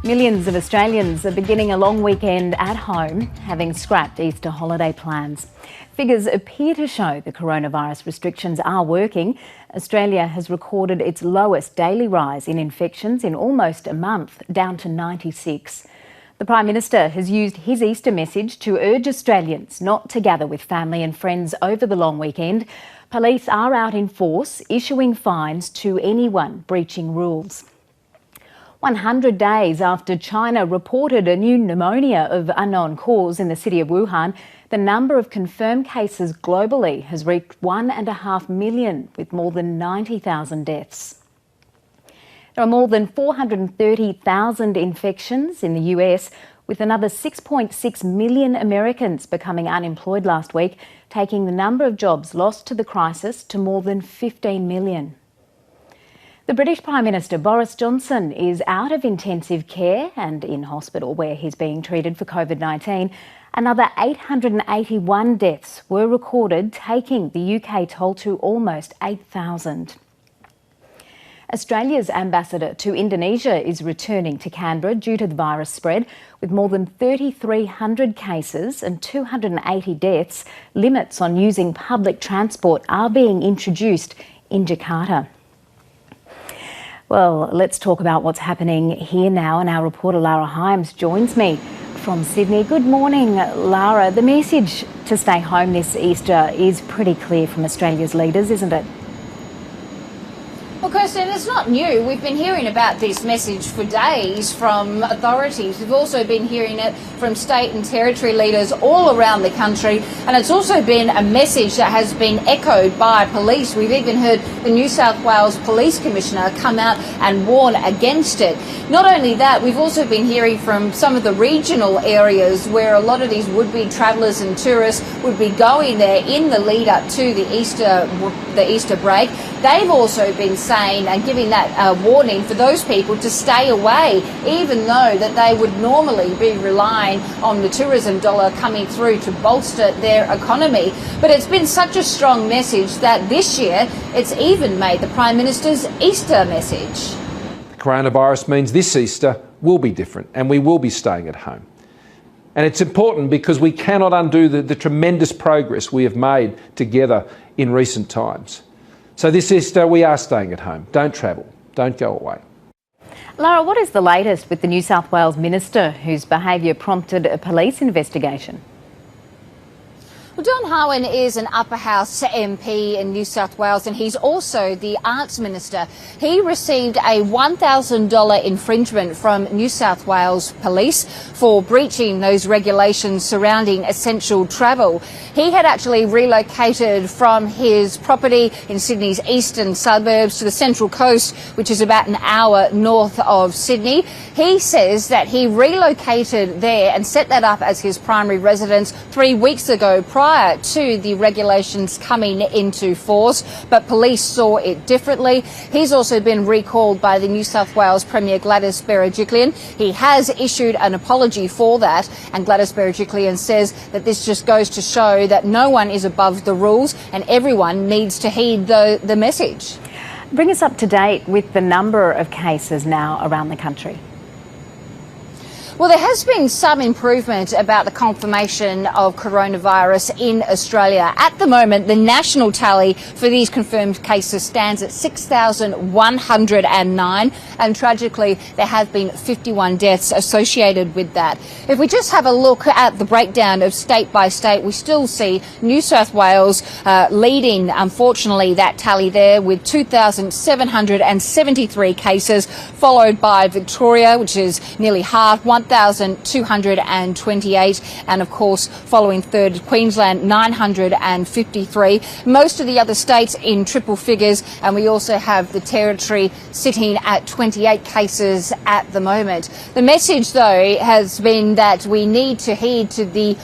Millions of Australians are beginning a long weekend at home, having scrapped Easter holiday plans. Figures appear to show the coronavirus restrictions are working. Australia has recorded its lowest daily rise in infections in almost a month, down to 96. The Prime Minister has used his Easter message to urge Australians not to gather with family and friends over the long weekend. Police are out in force, issuing fines to anyone breaching rules. 100 days after China reported a new pneumonia of unknown cause in the city of Wuhan, the number of confirmed cases globally has reached 1.5 million, with more than 90,000 deaths. There are more than 430,000 infections in the US, with another 6.6 million Americans becoming unemployed last week, taking the number of jobs lost to the crisis to more than 15 million. The British Prime Minister Boris Johnson is out of intensive care and in hospital where he's being treated for COVID-19. Another 881 deaths were recorded, taking the UK toll to almost 8,000. Australia's ambassador to Indonesia is returning to Canberra due to the virus spread. With more than 3,300 cases and 280 deaths, limits on using public transport are being introduced in Jakarta. Well, let's talk about what's happening here now, and our reporter Lara Himes joins me from Sydney. Good morning, Lara. The message to stay home this Easter is pretty clear from Australia's leaders, isn't it? Well, Kirsten, it's not new. We've been hearing about this message for days from authorities. We've also been hearing it from state and territory leaders all around the country, and it's also been a message that has been echoed by police. We've even heard the New South Wales Police Commissioner come out and warn against it. Not only that, we've also been hearing from some of the regional areas where a lot of these would-be travellers and tourists would be going there in the lead up to the Easter break. They've also been saying and giving that warning for those people to stay away, even though that they would normally be relying on the tourism dollar coming through to bolster their economy. But it's been such a strong message that this year it's even made the Prime Minister's Easter message. Coronavirus means this Easter will be different and we will be staying at home. And it's important because we cannot undo the tremendous progress we have made together in recent times. So this Easter, we are staying at home. Don't travel. Don't go away. Lara, what is the latest with the New South Wales minister whose behaviour prompted a police investigation? Well, Don Harwin is an upper house MP in New South Wales, and he's also the arts minister. He received a $1,000 infringement from New South Wales Police for breaching those regulations surrounding essential travel. He had actually relocated from his property in Sydney's eastern suburbs to the Central Coast, which is about an hour north of Sydney. He says that he relocated there and set that up as his primary residence 3 weeks ago, prior to the regulations coming into force, but police saw it differently. He's also been recalled by the New South Wales Premier Gladys Berejiklian. He has issued an apology for that, and Gladys Berejiklian says that this just goes to show that no one is above the rules and everyone needs to heed the message. Bring us up to date with the number of cases now around the country. Well, there has been some improvement about the confirmation of coronavirus in Australia. At the moment, the national tally for these confirmed cases stands at 6,109, and tragically, there have been 51 deaths associated with that. If we just have a look at the breakdown of state by state, we still see New South Wales leading, unfortunately, that tally there with 2,773 cases, followed by Victoria, which is nearly half, 1,228, and of course following third Queensland 953. Most of the other states in triple figures, and we also have the territory sitting at 28 cases at the moment. The message though has been that we need to heed to the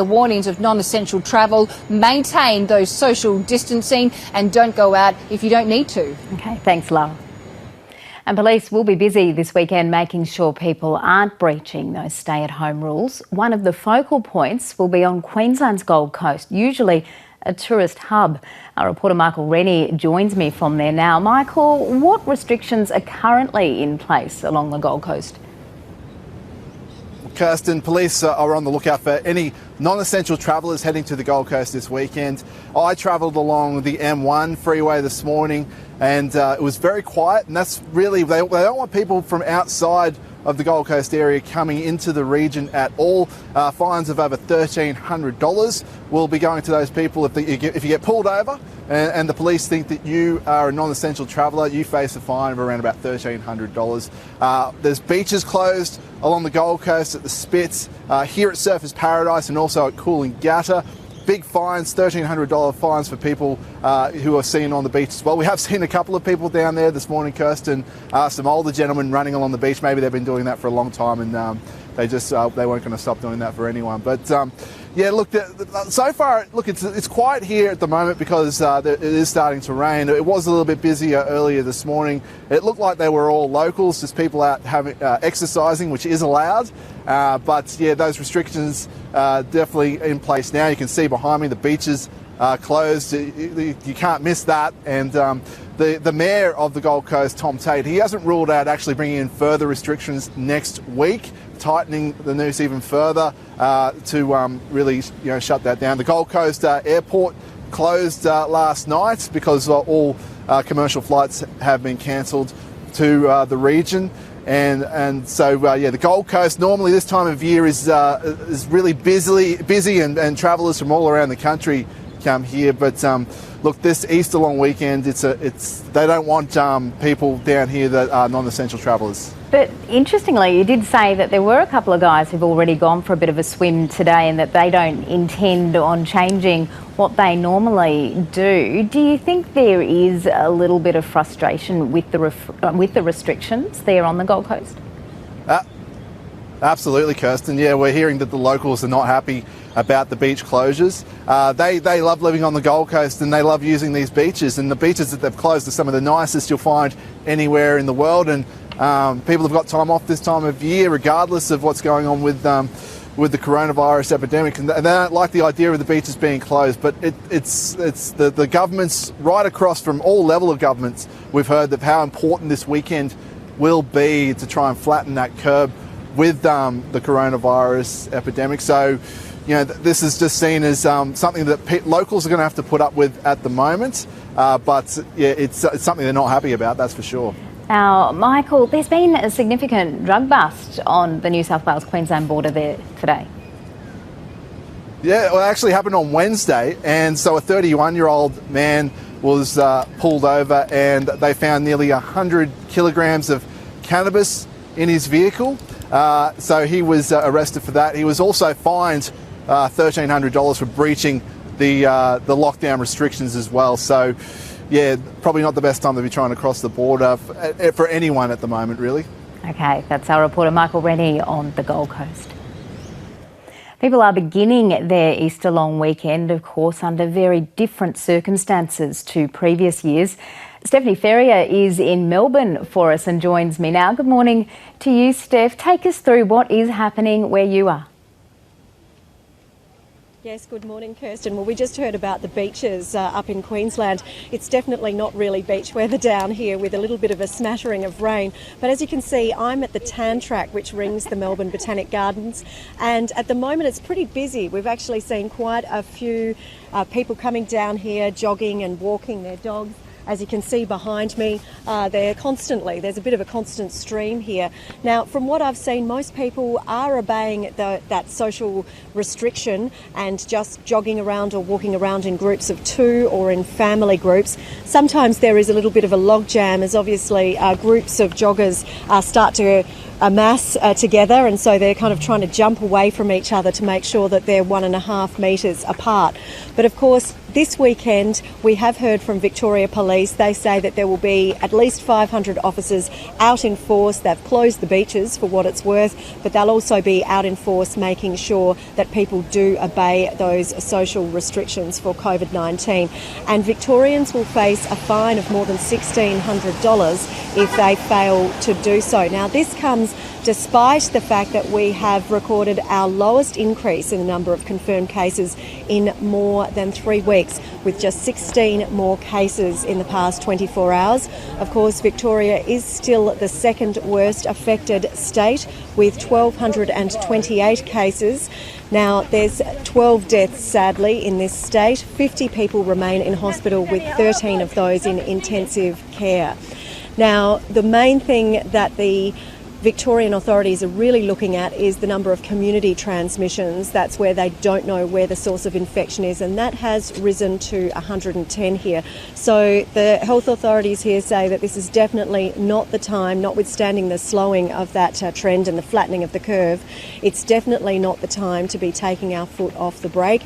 warnings of non-essential travel, maintain those social distancing and don't go out if you don't need to. Okay, thanks Lara. And police will be busy this weekend making sure people aren't breaching those stay-at-home rules. One of the focal points will be on Queensland's Gold Coast, usually a tourist hub. Our reporter Michael Rennie joins me from there now. Michael, what restrictions are currently in place along the Gold Coast? Kirsten, police are on the lookout for any non-essential travellers heading to the Gold Coast this weekend. I travelled along the M1 freeway this morning and it was very quiet, and that's really, they don't want people from outside of the Gold Coast area coming into the region at all. Fines of over $1,300 will be going to those people if you get pulled over and the police think that you are a non-essential traveller. You face a fine of around about $1,300. There's beaches closed along the Gold Coast at the Spits, here at Surfers Paradise and also at Coolangatta. Big fines, $1,300 fines for people who are seen on the beach as well. We have seen a couple of people down there this morning, Kirsten, some older gentlemen running along the beach. Maybe they've been doing that for a long time and they weren't going to stop doing that for anyone. But yeah, look, so far, look, it's quiet here at the moment because it is starting to rain. It was a little bit busier earlier this morning. It looked like they were all locals, just people out having exercising, which is allowed. But yeah, those restrictions definitely in place now. You can see behind me the beaches are closed. You can't miss that. And the Mayor of the Gold Coast, Tom Tate, he hasn't ruled out actually bringing in further restrictions next week, tightening the noose even further to really shut that down. The Gold Coast airport closed last night because all commercial flights have been cancelled to the region. And so yeah, the Gold Coast normally this time of year is really busy and travellers from all around the country come here. But look, this Easter long weekend, they don't want people down here that are non-essential travellers. But interestingly, you did say that there were a couple of guys who've already gone for a bit of a swim today and that they don't intend on changing what they normally do. Do you think there is a little bit of frustration with the restrictions there on the Gold Coast? Absolutely, Kirsten. Yeah, we're hearing that the locals are not happy about the beach closures. They love living on the Gold Coast and they love using these beaches, and the beaches that they've closed are some of the nicest you'll find anywhere in the world. And people have got time off this time of year regardless of what's going on with the coronavirus epidemic, and they don't like the idea of the beaches being closed. But it's the governments right across from all level of governments, we've heard of how important this weekend will be to try and flatten that curve with the coronavirus epidemic. So this is just seen as something that locals are going to have to put up with at the moment, but yeah, it's something they're not happy about, that's for sure. Now, Michael, there's been a significant drug bust on the New South Wales-Queensland border there today. Yeah, well, it actually happened on Wednesday, and so a 31-year-old man was pulled over and they found nearly 100 kilograms of cannabis in his vehicle. So he was arrested for that. He was also fined $1,300 for breaching the lockdown restrictions as well. So yeah, probably not the best time to be trying to cross the border for anyone at the moment, really. Okay, that's our reporter Michael Rennie on the Gold Coast. People are beginning their Easter long weekend, of course, under very different circumstances to previous years. Stephanie Ferrier is in Melbourne for us and joins me now. Good morning to you, Steph. Take us through what is happening where you are. Yes, good morning, Kirsten. Well, we just heard about the beaches up in Queensland. It's definitely not really beach weather down here with a little bit of a smattering of rain. But as you can see, I'm at the Tan Track, which rings the Melbourne Botanic Gardens. And at the moment, it's pretty busy. We've actually seen quite a few people coming down here, jogging and walking their dogs. As you can see behind me, there's a bit of a constant stream here. Now, from what I've seen, most people are obeying that social restriction and just jogging around or walking around in groups of two or in family groups. Sometimes there is a little bit of a logjam as obviously groups of joggers start to amass together, and so they're kind of trying to jump away from each other to make sure that they're 1.5 metres apart. But of course, this weekend we have heard from Victoria Police. They say that there will be at least 500 officers out in force. They've closed the beaches for what it's worth, but they'll also be out in force making sure that people do obey those social restrictions for COVID-19. And Victorians will face a fine of more than $1,600 if they fail to do so. Now, this comes despite the fact that we have recorded our lowest increase in the number of confirmed cases in more than 3 weeks. weeks, with just 16 more cases in the past 24 hours. Of course, Victoria is still the second worst affected state with 1,228 cases. Now, there's 12 deaths, sadly, in this state. 50 people remain in hospital, with 13 of those in intensive care. Now, the main thing that the Victorian authorities are really looking at is the number of community transmissions. That's where they don't know where the source of infection is, and that has risen to 110 here. So the health authorities here say that this is definitely not the time, notwithstanding the slowing of that trend and the flattening of the curve, it's definitely not the time to be taking our foot off the brake.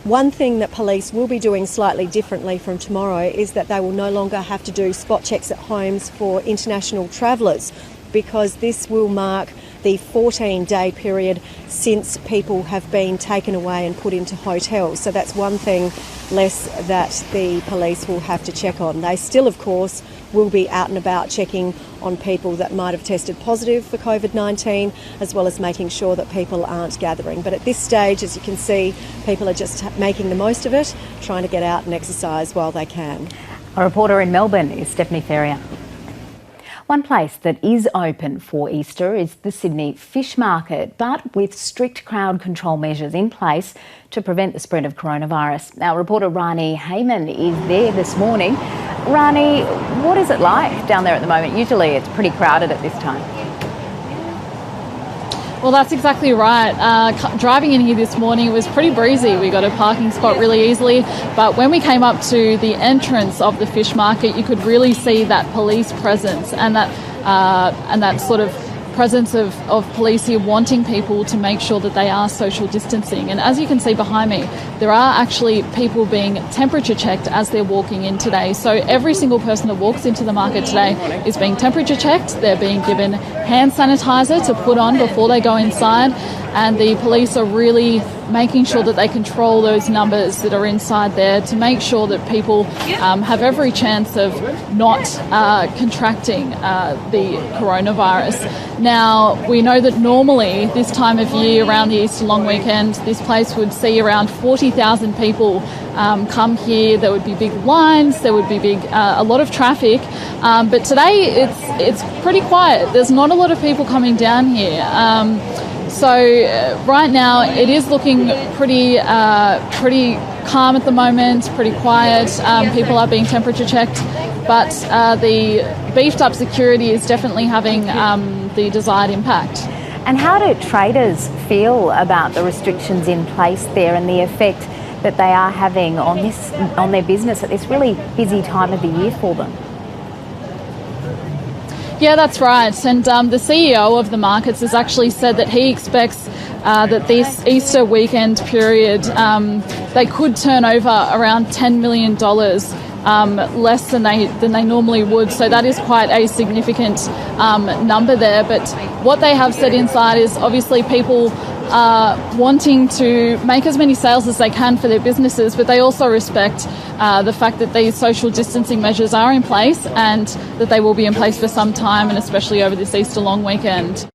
One thing that police will be doing slightly differently from tomorrow is that they will no longer have to do spot checks at homes for international travellers, because this will mark the 14-day period since people have been taken away and put into hotels. So that's one thing less that the police will have to check on. They still, of course, will be out and about checking on people that might have tested positive for COVID-19, as well as making sure that people aren't gathering. But at this stage, as you can see, people are just making the most of it, trying to get out and exercise while they can. Our reporter in Melbourne is Stephanie Ferrier. One place that is open for Easter is the Sydney Fish Market, but with strict crowd control measures in place to prevent the spread of coronavirus. Our reporter Rani Heyman is there this morning. Rani, what is it like down there at the moment? Usually it's pretty crowded at this time. Well, that's exactly right. Driving in here this morning, it was pretty breezy. We got a parking spot really easily. But when we came up to the entrance of the fish market, you could really see that police presence and that sort of presence of police here wanting people to make sure that they are social distancing. And as you can see behind me, there are actually people being temperature checked as they're walking in today. So every single person that walks into the market today is being temperature checked. They're being given hand sanitizer to put on before they go inside. And the police are really making sure that they control those numbers that are inside there to make sure that people have every chance of not contracting the coronavirus. Now, we know that normally this time of year, around the Easter long weekend, this place would see around 40,000 people come here. There would be big lines, there would be a lot of traffic, but today it's pretty quiet. There's not a lot of people coming down here. So right now it is looking pretty calm at the moment, pretty quiet. People are being temperature checked, but the beefed up security is definitely having the desired impact. And how do traders feel about the restrictions in place there and the effect that they are having on their business at this really busy time of the year for them? Yeah, that's right. And the CEO of the markets has actually said that he expects that this Easter weekend period, they could turn over around $10 million less than they normally would. So that is quite a significant number there. But what they have said inside is obviously people wanting to make as many sales as they can for their businesses, but they also respect the fact that these social distancing measures are in place and that they will be in place for some time, and especially over this Easter long weekend.